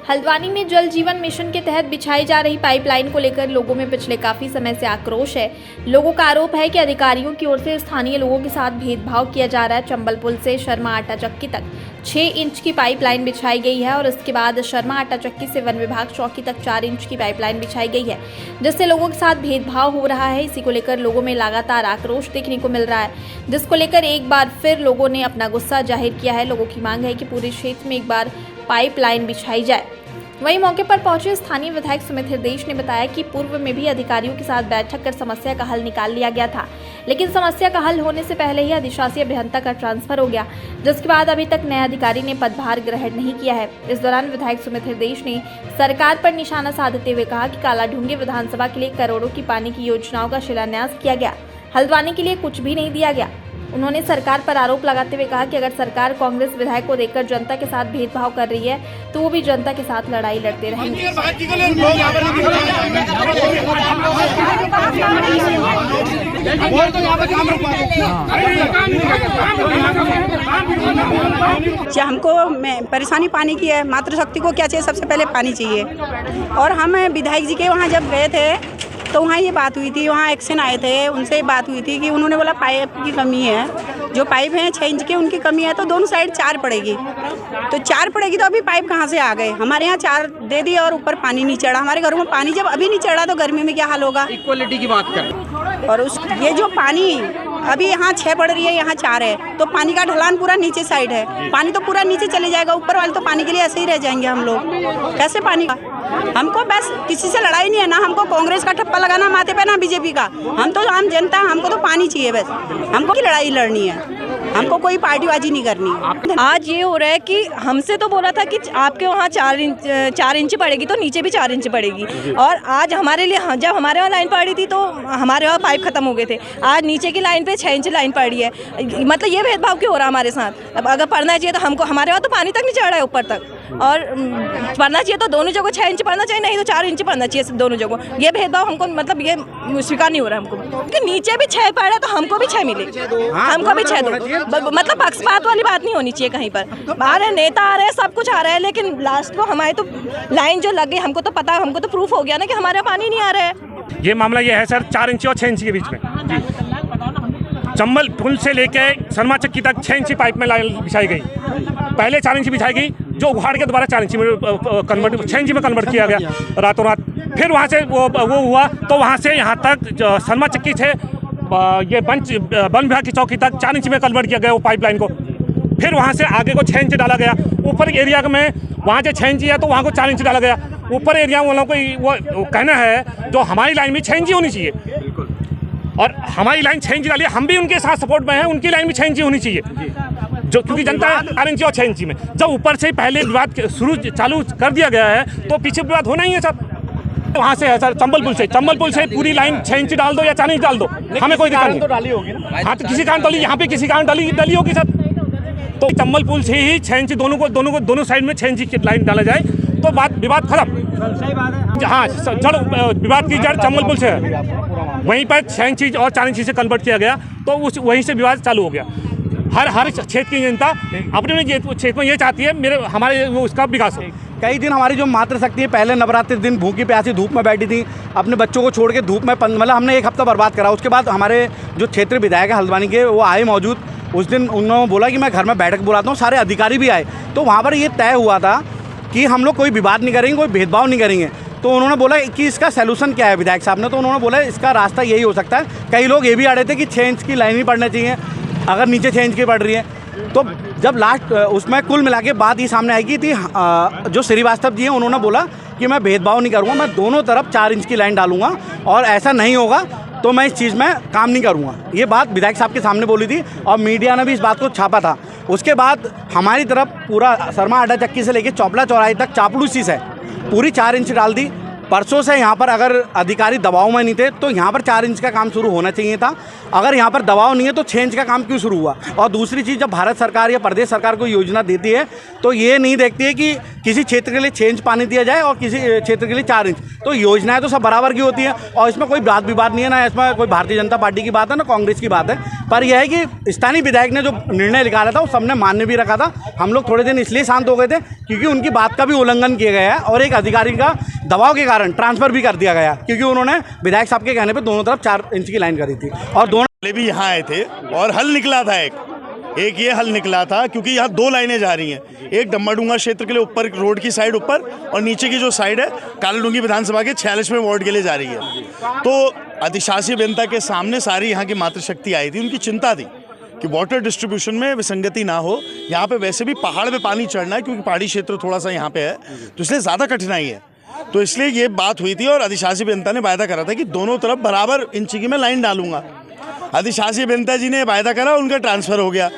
हल्द्वानी में जल जीवन मिशन के तहत बिछाई जा रही पाइपलाइन को लेकर लोगों में पिछले काफी समय से आक्रोश है। लोगों का आरोप है कि अधिकारियों की ओर से स्थानीय लोगों के साथ भेदभाव किया जा रहा है। चंबल पुल से शर्मा आटा चक्की तक 6 इंच की पाइपलाइन बिछाई गई है और इसके बाद शर्मा आटा चक्की से वन विभाग चौकी तक 4 इंच की पाइपलाइन बिछाई गई है, जिससे लोगों के साथ भेदभाव हो रहा है। इसी को लेकर लोगों में लगातार आक्रोश देखने को मिल रहा है, जिसको लेकर एक बार फिर लोगों ने अपना गुस्सा जाहिर किया है। लोगों की मांग है कि पूरे क्षेत्र में एक बार पाइपलाइन बिछाई जाए। वहीं मौके पर पहुंचे स्थानीय विधायक सुमित हृदयेश ने बताया कि पूर्व में भी अधिकारियों के साथ बैठक कर समस्या का हल निकाल लिया गया था, लेकिन समस्या का हल होने से पहले ही अधिशासी अभियंता का ट्रांसफर हो गया, जिसके बाद अभी तक नए अधिकारी ने पदभार ग्रहण नहीं किया है। इस दौरान विधायक सुमित हृदयेश ने सरकार पर निशाना साधते हुए कहा कि कालाढूंगी विधानसभा के लिए करोड़ों की पानी की योजनाओं का शिलान्यास किया गया, हल्द्वानी के लिए कुछ भी नहीं दिया गया। उन्होंने सरकार पर आरोप लगाते हुए कहा कि अगर सरकार कांग्रेस विधायक को देखकर जनता के साथ भेदभाव कर रही है तो वो भी जनता के साथ लड़ाई लड़ते रहेंगे। हमको परेशानी पानी की है। मातृशक्ति को क्या चाहिए? सबसे पहले पानी चाहिए। और हम विधायक जी के वहाँ जब गए थे तो वहाँ ये बात हुई थी, वहाँ एक्शन आए थे, उनसे बात हुई थी कि उन्होंने बोला पाइप की कमी है, जो पाइप हैं 6 इंच के उनकी कमी है, तो दोनों साइड 4 पड़ेगी। तो 4 पड़ेगी तो अभी पाइप कहाँ से आ गए? हमारे यहाँ 4 दे दिए और ऊपर पानी नहीं चढ़ा। हमारे घरों में पानी जब अभी नहीं चढ़ा तो गर्मी में क्या हाल होगा? इक्वलिटी की बात कर और ये जो पानी अभी यहाँ 6 पड़ रही है, यहाँ 4 है, तो पानी का ढलान पूरा नीचे साइड है, पानी तो पूरा नीचे चले जाएगा। ऊपर वाले तो पानी के लिए ऐसे ही रह जाएंगे हम लोग। कैसे पानी का? हमको बस किसी से लड़ाई नहीं है ना, हमको कांग्रेस का ठप्पा लगाना माथे पे ना बीजेपी का। हम तो आम जनता, हमको तो पानी चाहिए बस। हमको की लड़ाई लड़नी है, हमको कोई पार्टीबाजी नहीं करनी। आज ये हो रहा है कि हमसे तो बोला था कि आपके वहाँ 4 इंच पड़ेगी तो नीचे भी 4 इंच पड़ेगी, और आज हमारे लिए जब हमारे वहाँ लाइन पड़ी थी तो हमारे वहाँ पाइप खत्म हो गए थे। आज नीचे की लाइन पे 6 इंच लाइन पड़ी है। मतलब ये भेदभाव क्यों हो रहा है हमारे साथ? अब अगर पढ़ना चाहिए तो हमको, हमारे वहाँ तो पानी तक नहीं चढ़ रहा है ऊपर तक, और पढ़ना चाहिए तो दोनों जगह 6 इंच पढ़ना चाहिए, नहीं तो 4 इंच पढ़ना चाहिए दोनों जगह। ये भेदभाव हमको मतलब ये स्वीकार नहीं हो रहा है हमको कि नीचे भी 6 पड़े तो हमको भी 6 मिले, हमको भी 6 दो। मतलब पक्षपात वाली बात नहीं होनी चाहिए कहीं पर। आ रहे नेता, आ रहे हैं, सब कुछ आ रहा है, लेकिन लास्ट को हमारी तो लाइन जो लग गई, हमको तो पता, हमको तो प्रूफ हो गया ना कि हमारे यहाँ पानी नहीं आ रहा है। ये मामला ये है सर, 4 इंच और 6 इंच के बीच में चंबल पुल से लेके शर्मा चक्की तक 6 इंच पाइप में बिछाई गई। पहले 4 इंच बिछाई गई, जो उखाड़ के दोबारा 4 इंच में कन्वर्ट 6 इंच में कन्वर्ट किया गया रातों रात। फिर वहाँ से वो हुआ तो वहाँ से यहाँ तक शर्मा चक्की से ये वन विभाग की चौकी तक 4 इंच में कन्वर्ट किया गया वो पाइपलाइन को। फिर वहाँ से आगे को 6 इंच डाला गया। ऊपर एरिया में वहाँ से 6 इंच है तो वहाँ को 4 इंच डाला गया। ऊपर एरिया वालों को वो कहना है जो हमारी लाइन भी 6 इंच होनी चाहिए, और हमारी लाइन 6 इंच डाली, हम भी उनके साथ सपोर्ट में हैं, उनकी लाइन भी 6 इंच होनी चाहिए, जो क्योंकि जनता 4 इंच और 6 इंच में। जब ऊपर से पहले विवाद चालू कर दिया गया है तो पीछे विवाद होना ही है सर। वहाँ से है सर, चंबल पुल से पूरी लाइन 6 इंच डाल दो या 4 इंच डाल दो, हमें कोई दिक्कत नहीं। तो डाली होगी ना? हाँ, तो किसी कारण डाली, यहाँ पे किसी कारण डाली होगी सर। तो चंबल पुल से ही 6 इंच दोनों साइड में 6 इंच की लाइन डाला जाए तो विवाद खत्म। हाँ, जड़ विवाद की जड़ चंबल पुल से है, वहीं पर 6 इंच और 4 इंच से कन्वर्ट किया गया तो वहीं से विवाद चालू हो गया। हर क्षेत्र की जनता अपने क्षेत्र में ये चाहती है हमारे उसका विकास हो। कई दिन हमारी जो मातृशक्ति है, पहले नवरात्रि दिन भूखी प्यासी धूप में बैठी थी, अपने बच्चों को छोड़ के धूप में, मतलब हमने 1 हफ्ता बर्बाद करा। उसके बाद हमारे जो क्षेत्रीय विधायक है हल्द्वानी के, वो आए मौजूद। उस दिन उन्होंने बोला कि मैं घर में बैठक बुलाता हूँ, सारे अधिकारी भी आए। तो वहाँ पर ये तय हुआ था कि हम लोग कोई विवाद नहीं करेंगे, कोई भेदभाव नहीं करेंगे। तो उन्होंने बोला कि इसका सलूशन क्या है विधायक साहब ने, तो उन्होंने बोला इसका रास्ता यही हो सकता है। कई लोग ये भी अड़े थे कि 6 इंच की लाइन ही पड़नी चाहिए अगर नीचे 6 इंच की पड़ रही है। तो जब लास्ट उसमें कुल मिला के बात ये सामने आएगी थी, जो श्रीवास्तव जी हैं उन्होंने बोला कि मैं भेदभाव नहीं करूँगा, मैं दोनों तरफ 4 इंच की लाइन डालूंगा, और ऐसा नहीं होगा तो मैं इस चीज़ में काम नहीं करूँगा। ये बात विधायक साहब के सामने बोली थी और मीडिया ने भी इस बात को छापा था। उसके बाद हमारी तरफ पूरा शर्मा आटा चक्की से लेकर चौपला चौराहे तक चापलूसी से पूरी 4 इंच डाल दी। परसों से यहाँ पर अगर अधिकारी दबाव में नहीं थे तो यहाँ पर 4 इंच का काम शुरू होना चाहिए था। अगर यहाँ पर दबाव नहीं है तो 6 इंच का काम क्यों शुरू हुआ? और दूसरी चीज़, जब भारत सरकार या प्रदेश सरकार कोई योजना देती है तो ये नहीं देखती है कि किसी क्षेत्र के लिए 6 इंच पानी दिया जाए और किसी क्षेत्र के लिए 4 इंच। तो योजनाएं तो सब बराबर की होती हैं और इसमें कोई बात विवाद नहीं है, ना इसमें कोई भारतीय जनता पार्टी की बात है ना कांग्रेस की बात है। पर यह है कि स्थानीय विधायक ने जो निर्णय निकाला था वो सबने मान्य भी रखा था। हम लोग थोड़े दिन इसलिए शांत हो गए थे क्योंकि उनकी बात का भी उल्लंघन किया गया है और एक अधिकारी का दबाव के कारण ट्रांसफर भी कर दिया गया क्योंकि उन्होंने विधायक साहब के कहने पे दोनों तरफ 4 इंच की लाइन करी थी और दोनों भी यहाँ आए थे और हल निकला था। एक ये हल निकला था क्योंकि यहाँ 2 लाइनें जा रही हैं, एक डम्बाडूंगा क्षेत्र के लिए ऊपर रोड की साइड ऊपर और नीचे की जो साइड है कालाडूंगी विधानसभा के 46वें वार्ड के लिए जा रही है। तो अधिशासी अभियंता के सामने सारी यहाँ की मातृशक्ति आई थी, उनकी चिंता थी कि वाटर डिस्ट्रीब्यूशन में विसंगति ना हो। यहाँ पे वैसे भी पहाड़ पे पानी चढ़ना है क्योंकि पहाड़ी क्षेत्र थोड़ा सा यहाँ पे है तो इसलिए ज़्यादा कठिनाई है। तो इसलिए ये बात हुई थी और अधिशासी अभियंता ने वायदा करा था कि दोनों तरफ बराबर इंची की मैं लाइन डालूंगा। अधिशासी अभियंता जी ने वायदा करा, उनका ट्रांसफ़र हो गया।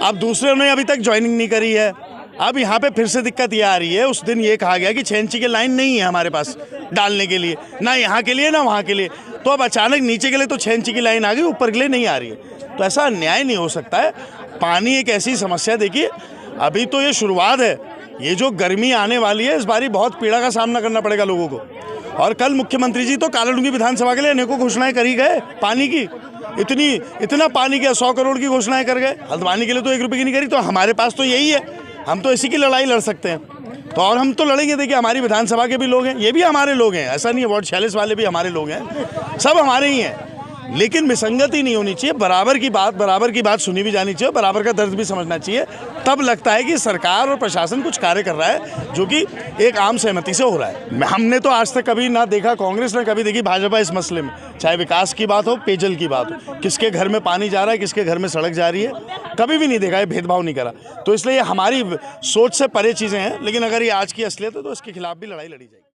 अब दूसरे ने अभी तक ज्वाइनिंग नहीं करी है। अब यहाँ पे फिर से दिक्कत ये आ रही है, उस दिन ये कहा गया कि 6 इंची की लाइन नहीं है हमारे पास डालने के लिए, ना यहाँ के लिए ना वहाँ के लिए। तो अब अचानक नीचे के लिए तो 6 इंची की लाइन आ गई, ऊपर के लिए नहीं आ रही है। तो ऐसा अन्याय नहीं हो सकता है। पानी एक ऐसी समस्या, देखिए अभी तो ये शुरुआत है, ये जो गर्मी आने वाली है इस बारी बहुत पीड़ा का सामना करना पड़ेगा लोगों को। और कल मुख्यमंत्री जी तो कालाडूंगी विधानसभा के लिए अनेकों घोषणाएं करी गए पानी की, इतना पानी के 100 करोड़ की घोषणाएं कर गए। हल्द्वानी के लिए तो 1 रुपये की नहीं करी। तो हमारे पास तो यही है, हम तो इसी की लड़ाई लड़ सकते हैं। तो और हम तो लड़ेंगे। देखिए हमारी विधानसभा के भी लोग हैं, ये भी हमारे लोग हैं, ऐसा नहीं है वार्ड 46 वाले भी हमारे लोग हैं, सब हमारे ही हैं। लेकिन विसंगति नहीं होनी चाहिए, बराबर की बात सुनी भी जानी चाहिए, बराबर का दर्द भी समझना चाहिए। तब लगता है कि सरकार और प्रशासन कुछ कार्य कर रहा है जो कि एक आम सहमति से हो रहा है। हमने तो आज तक कभी ना देखा, कांग्रेस ने कभी देखी भाजपा इस मसले में, चाहे विकास की बात हो, पेयजल की बात हो, किसके घर में पानी जा रहा है, किसके घर में सड़क जा रही है, कभी भी नहीं देखा है, भेदभाव नहीं करा। तो इसलिए हमारी सोच से परे चीज़ें हैं। लेकिन अगर ये आज की असलियत है तो इसके खिलाफ भी लड़ाई लड़ी जाएगी।